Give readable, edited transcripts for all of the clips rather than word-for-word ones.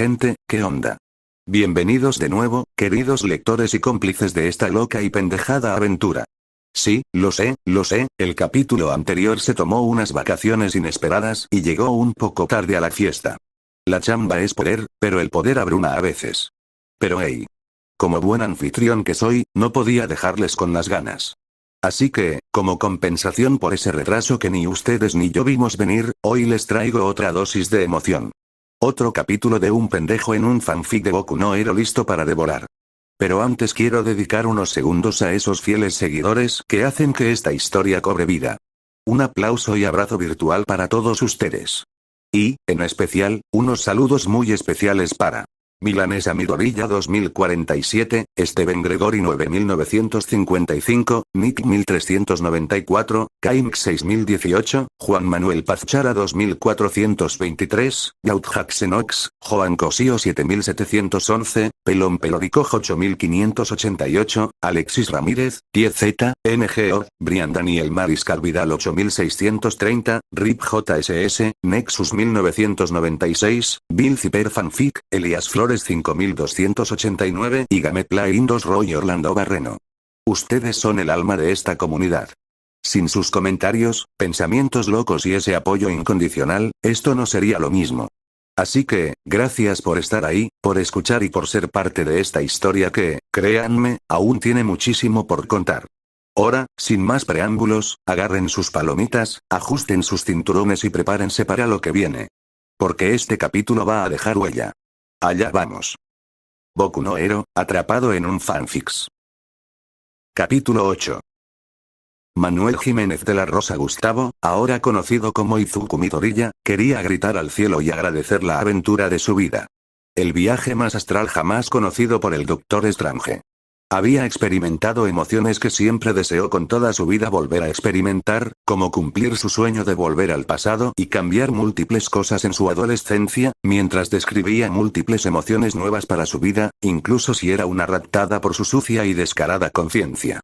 gente, ¿qué onda? Bienvenidos de nuevo, queridos lectores y cómplices de esta loca y pendejada aventura. Sí, lo sé, el capítulo anterior se tomó unas vacaciones inesperadas y llegó un poco tarde a la fiesta. La chamba es poder, pero el poder abruma a veces. Pero hey. Como buen anfitrión que soy, no podía dejarles con las ganas. Así que, como compensación por ese retraso que ni ustedes ni yo vimos venir, hoy les traigo otra dosis de emoción. Otro capítulo de un pendejo en un fanfic de Boku no Hero listo para devorar. Pero antes quiero dedicar unos segundos a esos fieles seguidores que hacen que esta historia cobre vida. Un aplauso y abrazo virtual para todos ustedes. Y, en especial, unos saludos muy especiales para Milanesa Midorilla 2047, Steven Gregory 9955, Nick 1394, Kaimk 6018, Juan Manuel Pazchara 2423, Yautjak Xenox, Joan Cosío 7711, Pelón Peloricojo 8588, Alexis Ramírez, 10Z, NGO, Brian Daniel Mariscal Vidal 8630, Rip JSS, Nexus 1996, Bill Zipper Fanfic, Elias Flores 5289 y Gametla Indos Roy Orlando Barreno. Ustedes son el alma de esta comunidad. Sin sus comentarios, pensamientos locos y ese apoyo incondicional, esto no sería lo mismo. Así que, gracias por estar ahí, por escuchar y por ser parte de esta historia que, créanme, aún tiene muchísimo por contar. Ahora, sin más preámbulos, agarren sus palomitas, ajusten sus cinturones y prepárense para lo que viene. Porque este capítulo va a dejar huella. Allá vamos. Boku no Hero, atrapado en un fanfics. Capítulo 8. Manuel Jiménez de la Rosa Gustavo, ahora conocido como Izuku Midoriya, quería gritar al cielo y agradecer la aventura de su vida. El viaje más astral jamás conocido por el Doctor Strange. Había experimentado emociones que siempre deseó con toda su vida volver a experimentar, como cumplir su sueño de volver al pasado y cambiar múltiples cosas en su adolescencia, mientras describía múltiples emociones nuevas para su vida, incluso si era una raptada por su sucia y descarada conciencia.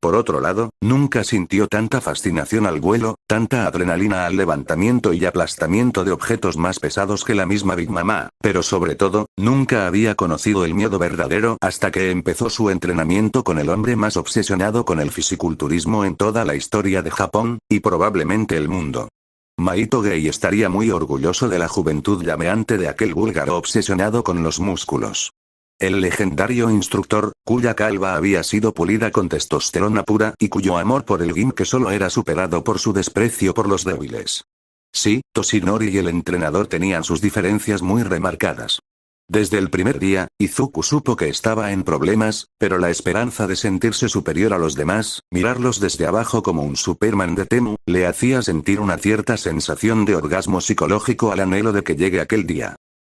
Por otro lado, nunca sintió tanta fascinación al vuelo, tanta adrenalina al levantamiento y aplastamiento de objetos más pesados que la misma Big Mama, pero sobre todo, nunca había conocido el miedo verdadero hasta que empezó su entrenamiento con el hombre más obsesionado con el fisiculturismo en toda la historia de Japón, y probablemente el mundo. Maito Gay estaría muy orgulloso de la juventud llameante de aquel búlgaro obsesionado con los músculos. El legendario instructor, cuya calva había sido pulida con testosterona pura y cuyo amor por el gimp solo era superado por su desprecio por los débiles. Sí, Toshinori y el entrenador tenían sus diferencias muy remarcadas. Desde el primer día, Izuku supo que estaba en problemas, pero la esperanza de sentirse superior a los demás, mirarlos desde abajo como un Superman de Temu, le hacía sentir una cierta sensación de orgasmo psicológico al anhelo de que llegue aquel día.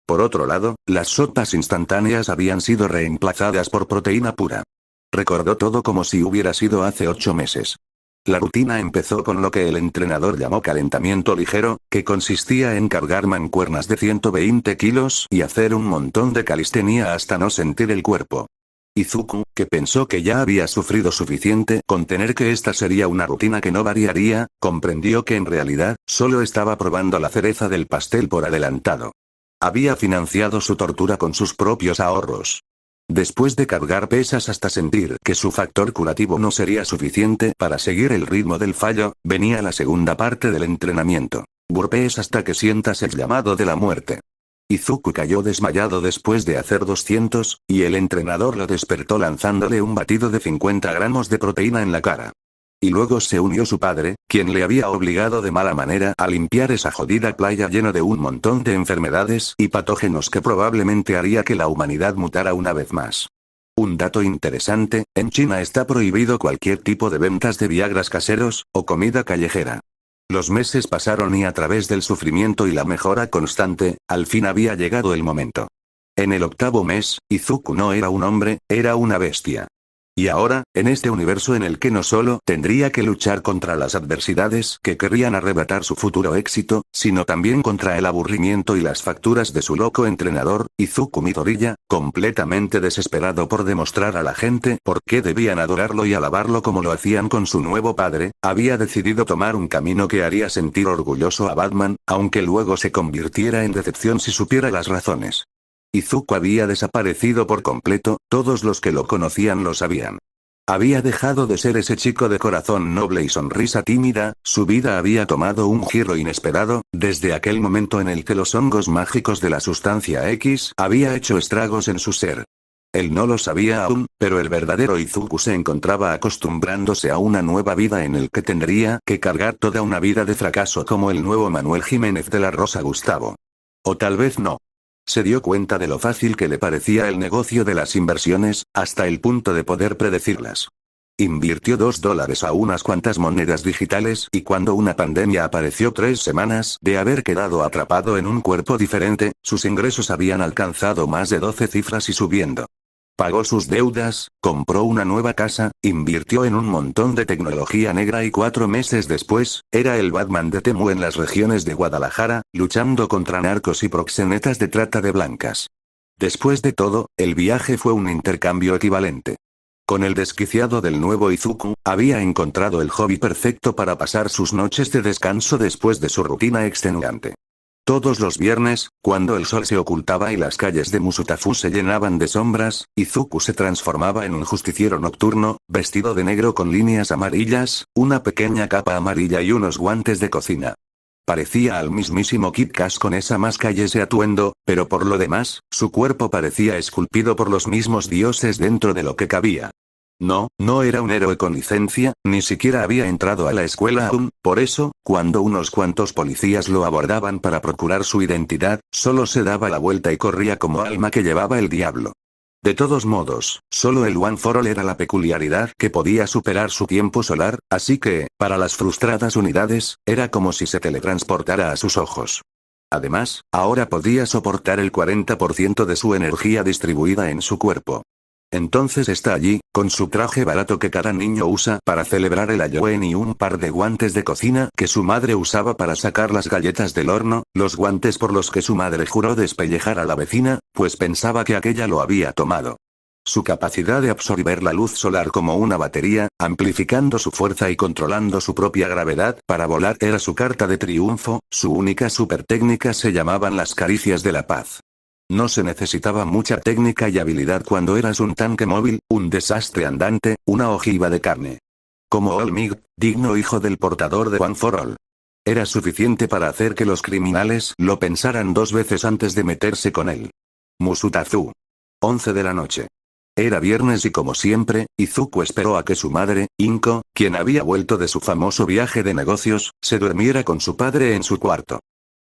Por otro lado, las sopas instantáneas habían sido reemplazadas por proteína pura. Recordó todo como si hubiera sido hace 8 meses. La rutina empezó con lo que el entrenador llamó calentamiento ligero, que consistía en cargar mancuernas de 120 kilos y hacer un montón de calistenia hasta no sentir el cuerpo. Izuku, que pensó que ya había sufrido suficiente con tener que esta sería una rutina que no variaría, comprendió que en realidad, solo estaba probando la cereza del pastel por adelantado. Había financiado su tortura con sus propios ahorros. Después de cargar pesas hasta sentir que su factor curativo no sería suficiente para seguir el ritmo del fallo, venía la segunda parte del entrenamiento. Burpees hasta que sientas el llamado de la muerte. Izuku cayó desmayado después de hacer 200, y el entrenador lo despertó lanzándole un batido de 50 gramos de proteína en la cara. Y luego se unió su padre, quien le había obligado de mala manera a limpiar esa jodida playa lleno de un montón de enfermedades y patógenos que probablemente haría que la humanidad mutara una vez más. Un dato interesante, en China está prohibido cualquier tipo de ventas de viagras caseros, o comida callejera. Los meses pasaron y a través del sufrimiento y la mejora constante, al fin había llegado el momento. En el 8º mes, Izuku no era un hombre, era una bestia. Y ahora, en este universo en el que no solo tendría que luchar contra las adversidades que querrían arrebatar su futuro éxito, sino también contra el aburrimiento y las facturas de su loco entrenador, Izuku Midoriya, completamente desesperado por demostrar a la gente por qué debían adorarlo y alabarlo como lo hacían con su nuevo padre, había decidido tomar un camino que haría sentir orgulloso a Batman, aunque luego se convirtiera en decepción si supiera las razones. Izuku había desaparecido por completo, todos los que lo conocían lo sabían. Había dejado de ser ese chico de corazón noble y sonrisa tímida, su vida había tomado un giro inesperado, desde aquel momento en el que los hongos mágicos de la sustancia X había hecho estragos en su ser. Él no lo sabía aún, pero el verdadero Izuku se encontraba acostumbrándose a una nueva vida en el que tendría que cargar toda una vida de fracaso como el nuevo Manuel Jiménez de la Rosa Gustavo. O tal vez no. Se dio cuenta de lo fácil que le parecía el negocio de las inversiones, hasta el punto de poder predecirlas. Invirtió $2 a unas cuantas monedas digitales y cuando una pandemia apareció 3 semanas de haber quedado atrapado en un cuerpo diferente, sus ingresos habían alcanzado más de 12 cifras y subiendo. Pagó sus deudas, compró una nueva casa, invirtió en un montón de tecnología negra y 4 meses después, era el Batman de Temu en las regiones de Guadalajara, luchando contra narcos y proxenetas de trata de blancas. Después de todo, el viaje fue un intercambio equivalente. Con el desquiciado del nuevo Izuku, había encontrado el hobby perfecto para pasar sus noches de descanso después de su rutina extenuante. Todos los viernes, cuando el sol se ocultaba y las calles de Musutafu se llenaban de sombras, Izuku se transformaba en un justiciero nocturno, vestido de negro con líneas amarillas, una pequeña capa amarilla y unos guantes de cocina. Parecía al mismísimo Kid Cash con esa máscara y ese atuendo, pero por lo demás, su cuerpo parecía esculpido por los mismos dioses dentro de lo que cabía. No era un héroe con licencia, ni siquiera había entrado a la escuela aún, por eso, cuando unos cuantos policías lo abordaban para procurar su identidad, solo se daba la vuelta y corría como alma que llevaba el diablo. De todos modos, solo el One for All era la peculiaridad que podía superar su tiempo solar, así que, para las frustradas unidades, era como si se teletransportara a sus ojos. Además, ahora podía soportar el 40% de su energía distribuida en su cuerpo. Entonces está allí, con su traje barato que cada niño usa para celebrar el Halloween y un par de guantes de cocina que su madre usaba para sacar las galletas del horno, los guantes por los que su madre juró despellejar a la vecina, pues pensaba que aquella lo había tomado. Su capacidad de absorber la luz solar como una batería, amplificando su fuerza y controlando su propia gravedad para volar era su carta de triunfo, su única super técnica se llamaban las caricias de la paz. No se necesitaba mucha técnica y habilidad cuando eras un tanque móvil, un desastre andante, una ojiva de carne. Como All Might, digno hijo del portador de One for All. Era suficiente para hacer que los criminales lo pensaran 2 veces antes de meterse con él. Musutafu. 11 de la noche. Era viernes y como siempre, Izuku esperó a que su madre, Inko, quien había vuelto de su famoso viaje de negocios, se durmiera con su padre en su cuarto.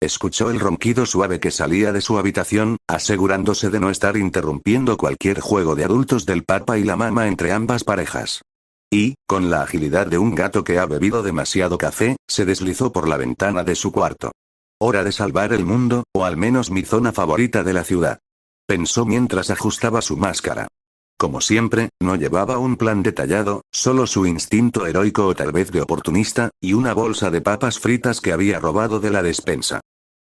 Escuchó el ronquido suave que salía de su habitación, asegurándose de no estar interrumpiendo cualquier juego de adultos del papá y la mamá entre ambas parejas. Y, con la agilidad de un gato que ha bebido demasiado café, se deslizó por la ventana de su cuarto. Hora de salvar el mundo, o al menos mi zona favorita de la ciudad. Pensó mientras ajustaba su máscara. Como siempre, no llevaba un plan detallado, solo su instinto heroico o tal vez de oportunista, y una bolsa de papas fritas que había robado de la despensa.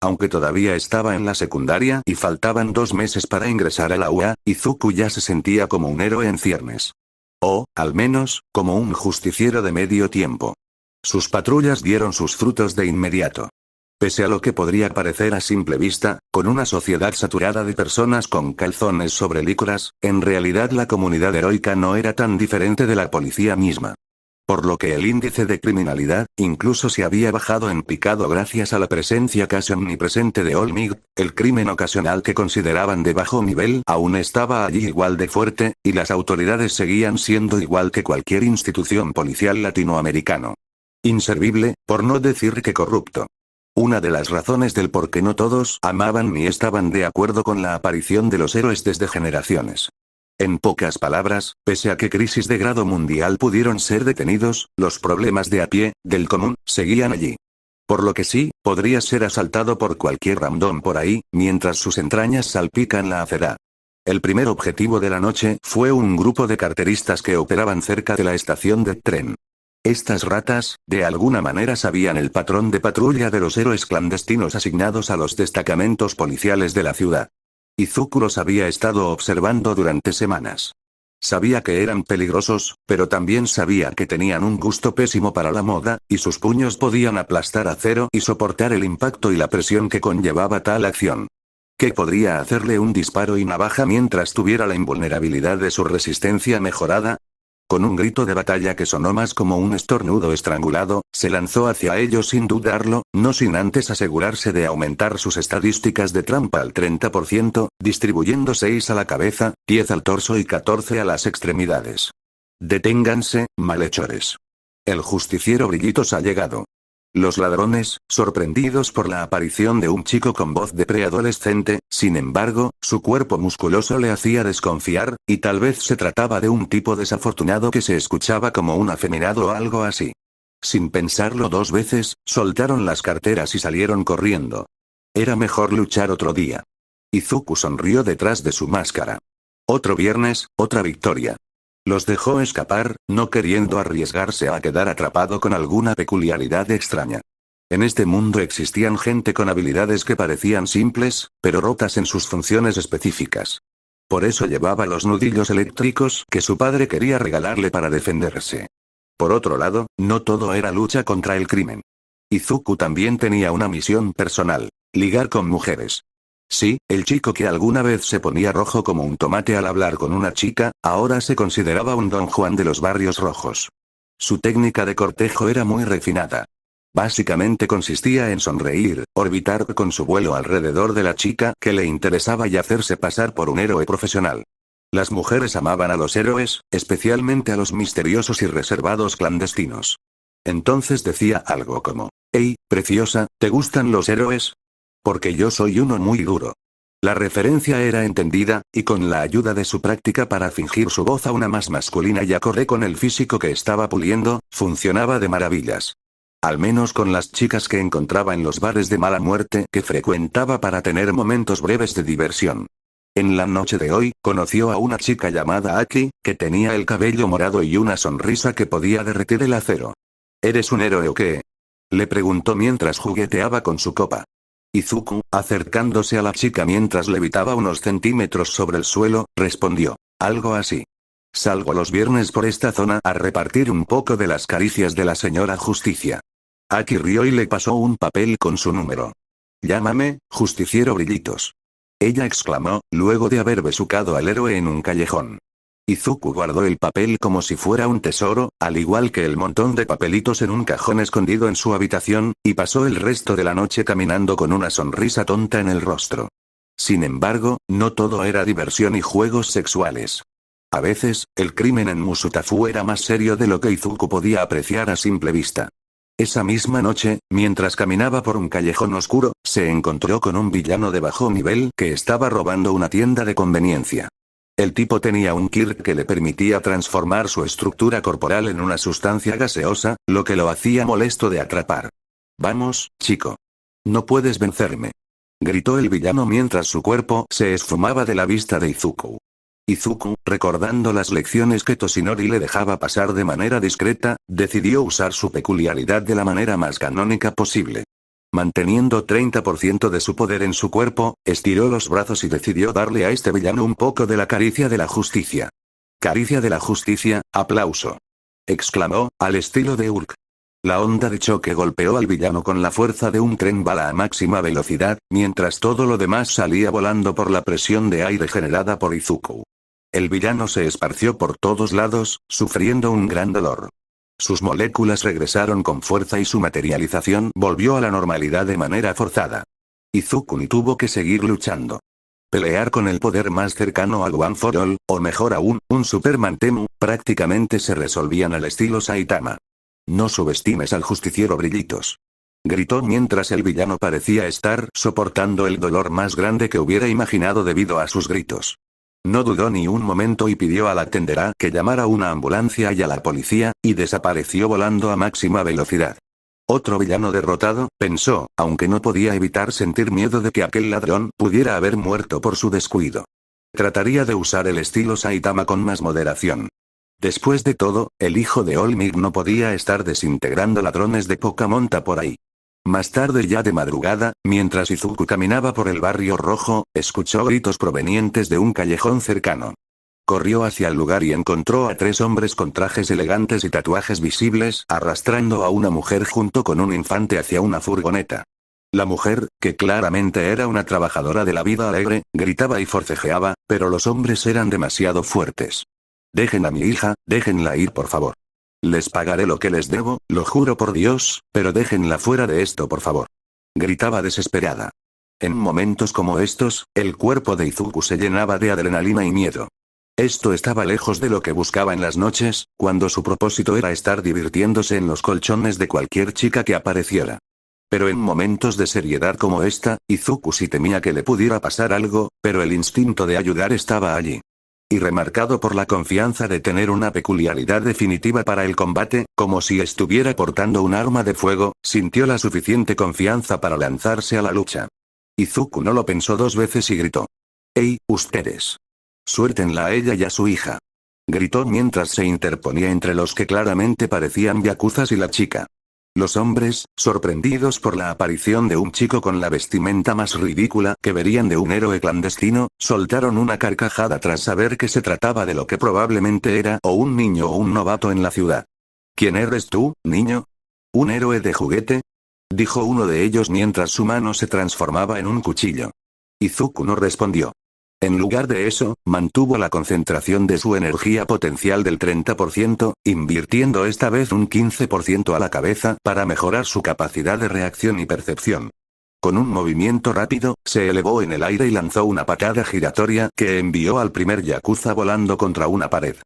Aunque todavía estaba en la secundaria y faltaban 2 meses para ingresar a la UA, Izuku ya se sentía como un héroe en ciernes. O, al menos, como un justiciero de medio tiempo. Sus patrullas dieron sus frutos de inmediato. Pese a lo que podría parecer a simple vista, con una sociedad saturada de personas con calzones sobre licras, en realidad la comunidad heroica no era tan diferente de la policía misma. Por lo que el índice de criminalidad, incluso se había bajado en picado gracias a la presencia casi omnipresente de All Might, el crimen ocasional que consideraban de bajo nivel aún estaba allí igual de fuerte, y las autoridades seguían siendo igual que cualquier institución policial latinoamericano. Inservible, por no decir que corrupto. Una de las razones del por qué no todos amaban ni estaban de acuerdo con la aparición de los héroes desde generaciones. En pocas palabras, pese a que crisis de grado mundial pudieron ser detenidos, los problemas de a pie, del común, seguían allí. Por lo que sí, podría ser asaltado por cualquier random por ahí, mientras sus entrañas salpican la acera. El primer objetivo de la noche fue un grupo de carteristas que operaban cerca de la estación de tren. Estas ratas, de alguna manera sabían el patrón de patrulla de los héroes clandestinos asignados a los destacamentos policiales de la ciudad. Izuku los había estado observando durante semanas. Sabía que eran peligrosos, pero también sabía que tenían un gusto pésimo para la moda, y sus puños podían aplastar acero y soportar el impacto y la presión que conllevaba tal acción. ¿Qué podría hacerle un disparo y navaja mientras tuviera la invulnerabilidad de su resistencia mejorada? Con un grito de batalla que sonó más como un estornudo estrangulado, se lanzó hacia ellos sin dudarlo, no sin antes asegurarse de aumentar sus estadísticas de trampa al 30%, distribuyendo 6 a la cabeza, 10 al torso y 14 a las extremidades. Deténganse, malhechores. El justiciero Brillitos ha llegado. Los ladrones, sorprendidos por la aparición de un chico con voz de preadolescente, sin embargo, su cuerpo musculoso le hacía desconfiar, y tal vez se trataba de un tipo desafortunado que se escuchaba como un afeminado o algo así. Sin pensarlo 2 veces, soltaron las carteras y salieron corriendo. Era mejor luchar otro día. Izuku sonrió detrás de su máscara. Otro viernes, otra victoria. Los dejó escapar, no queriendo arriesgarse a quedar atrapado con alguna peculiaridad extraña. En este mundo existían gente con habilidades que parecían simples, pero rotas en sus funciones específicas. Por eso llevaba los nudillos eléctricos que su padre quería regalarle para defenderse. Por otro lado, no todo era lucha contra el crimen. Izuku también tenía una misión personal: ligar con mujeres. Sí, el chico que alguna vez se ponía rojo como un tomate al hablar con una chica, ahora se consideraba un Don Juan de los barrios rojos. Su técnica de cortejo era muy refinada. Básicamente consistía en sonreír, orbitar con su vuelo alrededor de la chica que le interesaba y hacerse pasar por un héroe profesional. Las mujeres amaban a los héroes, especialmente a los misteriosos y reservados clandestinos. Entonces decía algo como: «Hey, preciosa, ¿te gustan los héroes? Porque yo soy uno muy duro». La referencia era entendida, y con la ayuda de su práctica para fingir su voz aún más masculina y acorde con el físico que estaba puliendo, funcionaba de maravillas. Al menos con las chicas que encontraba en los bares de mala muerte que frecuentaba para tener momentos breves de diversión. En la noche de hoy, conoció a una chica llamada Aki, que tenía el cabello morado y una sonrisa que podía derretir el acero. ¿Eres un héroe o qué?, le preguntó mientras jugueteaba con su copa. Izuku, acercándose a la chica mientras levitaba unos centímetros sobre el suelo, respondió: «Algo así. Salgo los viernes por esta zona a repartir un poco de las caricias de la señora Justicia». Aki rió y le pasó un papel con su número. «Llámame, Justiciero Brillitos», ella exclamó, luego de haber besucado al héroe en un callejón. Izuku guardó el papel como si fuera un tesoro, al igual que el montón de papelitos en un cajón escondido en su habitación, y pasó el resto de la noche caminando con una sonrisa tonta en el rostro. Sin embargo, no todo era diversión y juegos sexuales. A veces, el crimen en Musutafu era más serio de lo que Izuku podía apreciar a simple vista. Esa misma noche, mientras caminaba por un callejón oscuro, se encontró con un villano de bajo nivel que estaba robando una tienda de conveniencia. El tipo tenía un Kirk que le permitía transformar su estructura corporal en una sustancia gaseosa, lo que lo hacía molesto de atrapar. «Vamos, chico. No puedes vencerme», gritó el villano mientras su cuerpo se esfumaba de la vista de Izuku. Izuku, recordando las lecciones que Toshinori le dejaba pasar de manera discreta, decidió usar su peculiaridad de la manera más canónica posible. Manteniendo 30% de su poder en su cuerpo, estiró los brazos y decidió darle a este villano un poco de la caricia de la justicia. «Caricia de la justicia, aplauso», exclamó, al estilo de Hulk. La onda de choque golpeó al villano con la fuerza de un tren bala a máxima velocidad, mientras todo lo demás salía volando por la presión de aire generada por Izuku. El villano se esparció por todos lados, sufriendo un gran dolor. Sus moléculas regresaron con fuerza y su materialización volvió a la normalidad de manera forzada. Izuku ni tuvo que seguir luchando. Pelear con el poder más cercano al One for All, o mejor aún, un Superman Temu, prácticamente se resolvían al estilo Saitama. «No subestimes al Justiciero Brillitos», gritó mientras el villano parecía estar soportando el dolor más grande que hubiera imaginado debido a sus gritos. No dudó ni un momento y pidió a la tendera que llamara una ambulancia y a la policía, y desapareció volando a máxima velocidad. Otro villano derrotado, pensó, aunque no podía evitar sentir miedo de que aquel ladrón pudiera haber muerto por su descuido. Trataría de usar el estilo Saitama con más moderación. Después de todo, el hijo de Olmig no podía estar desintegrando ladrones de poca monta por ahí. Más tarde, ya de madrugada, mientras Izuku caminaba por el barrio rojo, escuchó gritos provenientes de un callejón cercano. Corrió hacia el lugar y encontró a 3 hombres con trajes elegantes y tatuajes visibles arrastrando a una mujer junto con un infante hacia una furgoneta. La mujer, que claramente era una trabajadora de la vida alegre, gritaba y forcejeaba, pero los hombres eran demasiado fuertes. Dejen a mi hija, déjenla ir por favor. Les pagaré lo que les debo, lo juro por Dios, pero déjenla fuera de esto por favor. Gritaba desesperada. En momentos como estos, el cuerpo de Izuku se llenaba de adrenalina y miedo. Esto estaba lejos de lo que buscaba en las noches, cuando su propósito era estar divirtiéndose en los colchones de cualquier chica que apareciera. Pero en momentos de seriedad como esta, Izuku sí temía que le pudiera pasar algo, pero el instinto de ayudar estaba allí. Y remarcado por la confianza de tener una peculiaridad definitiva para el combate, como si estuviera portando un arma de fuego, sintió la suficiente confianza para lanzarse a la lucha. Izuku no lo pensó dos veces y gritó. ¡Ey, ustedes! Suéltenla a ella y a su hija. Gritó mientras se interponía entre los que claramente parecían yakuzas y la chica. Los hombres, sorprendidos por la aparición de un chico con la vestimenta más ridícula que verían de un héroe clandestino, soltaron una carcajada tras saber que se trataba de lo que probablemente era o un niño o un novato en la ciudad. ¿Quién eres tú, niño? ¿Un héroe de juguete? Dijo uno de ellos mientras su mano se transformaba en un cuchillo. Izuku no respondió. En lugar de eso, mantuvo la concentración de su energía potencial del 30%, invirtiendo esta vez un 15% a la cabeza para mejorar su capacidad de reacción y percepción. Con un movimiento rápido, se elevó en el aire y lanzó una patada giratoria que envió al primer yakuza volando contra una pared.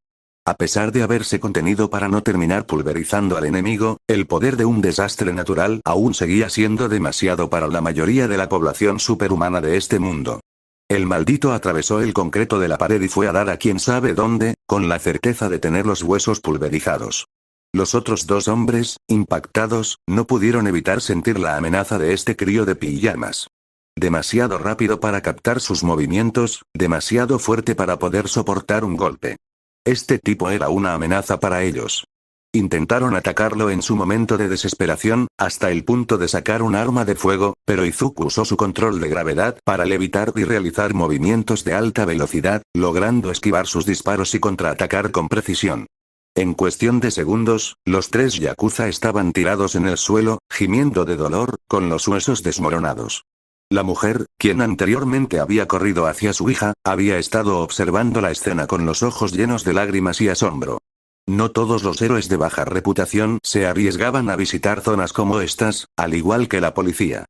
A pesar de haberse contenido para no terminar pulverizando al enemigo, el poder de un desastre natural aún seguía siendo demasiado para la mayoría de la población superhumana de este mundo. El maldito atravesó el concreto de la pared y fue a dar a quién sabe dónde, con la certeza de tener los huesos pulverizados. Los otros dos hombres, impactados, no pudieron evitar sentir la amenaza de este crío de pijamas. Demasiado rápido para captar sus movimientos, demasiado fuerte para poder soportar un golpe. Este tipo era una amenaza para ellos. Intentaron atacarlo en su momento de desesperación, hasta el punto de sacar un arma de fuego, pero Izuku usó su control de gravedad para levitar y realizar movimientos de alta velocidad, logrando esquivar sus disparos y contraatacar con precisión. En cuestión de segundos, los tres yakuza estaban tirados en el suelo, gimiendo de dolor, con los huesos desmoronados. La mujer, quien anteriormente había corrido hacia su hija, había estado observando la escena con los ojos llenos de lágrimas y asombro. No todos los héroes de baja reputación se arriesgaban a visitar zonas como estas, al igual que la policía.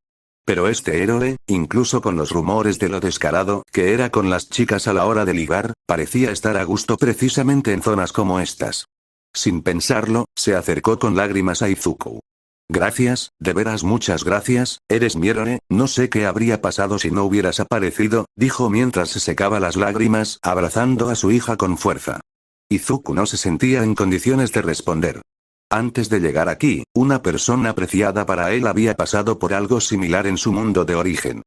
Pero este héroe, incluso con los rumores de lo descarado que era con las chicas a la hora de ligar, parecía estar a gusto precisamente en zonas como estas. Sin pensarlo, se acercó con lágrimas a Izuku. Gracias, de veras muchas gracias, eres mi héroe, no sé qué habría pasado si no hubieras aparecido, dijo mientras se secaba las lágrimas, abrazando a su hija con fuerza. Izuku no se sentía en condiciones de responder. Antes de llegar aquí, una persona apreciada para él había pasado por algo similar en su mundo de origen.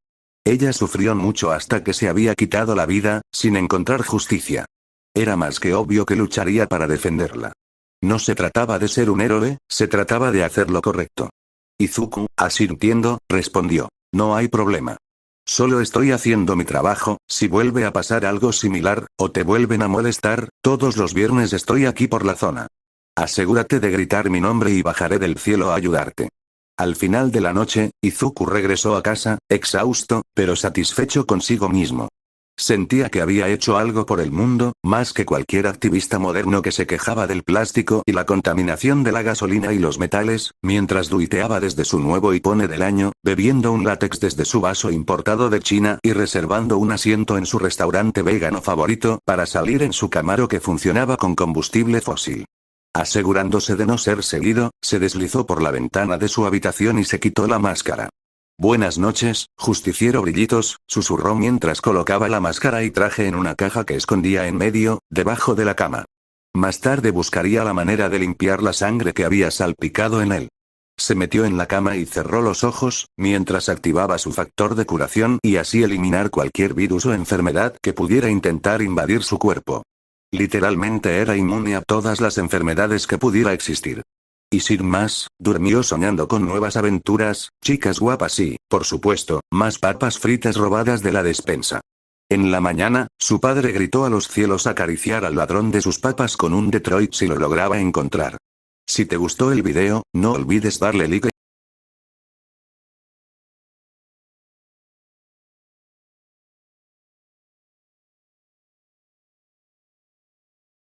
Ella sufrió mucho hasta que se había quitado la vida, sin encontrar justicia. Era más que obvio que lucharía para defenderla. No se trataba de ser un héroe, se trataba de hacer lo correcto. Izuku, asintiendo, respondió. No hay problema. Solo estoy haciendo mi trabajo, si vuelve a pasar algo similar, o te vuelven a molestar, todos los viernes estoy aquí por la zona. Asegúrate de gritar mi nombre y bajaré del cielo a ayudarte. Al final de la noche, Izuku regresó a casa, exhausto, pero satisfecho consigo mismo. Sentía que había hecho algo por el mundo, más que cualquier activista moderno que se quejaba del plástico y la contaminación de la gasolina y los metales, mientras tuiteaba desde su nuevo iPhone del año, bebiendo un látex desde su vaso importado de China y reservando un asiento en su restaurante vegano favorito para salir en su Camaro que funcionaba con combustible fósil. Asegurándose de no ser seguido, se deslizó por la ventana de su habitación y se quitó la máscara. Buenas noches, justiciero Brillitos, susurró mientras colocaba la máscara y traje en una caja que escondía en medio, debajo de la cama. Más tarde buscaría la manera de limpiar la sangre que había salpicado en él. Se metió en la cama y cerró los ojos, mientras activaba su factor de curación y así eliminar cualquier virus o enfermedad que pudiera intentar invadir su cuerpo. Literalmente era inmune a todas las enfermedades que pudiera existir. Y sin más, durmió soñando con nuevas aventuras, chicas guapas y, por supuesto, más papas fritas robadas de la despensa. En la mañana, su padre gritó a los cielos acariciar al ladrón de sus papas con un Detroit si lo lograba encontrar. Si te gustó el video, no olvides darle like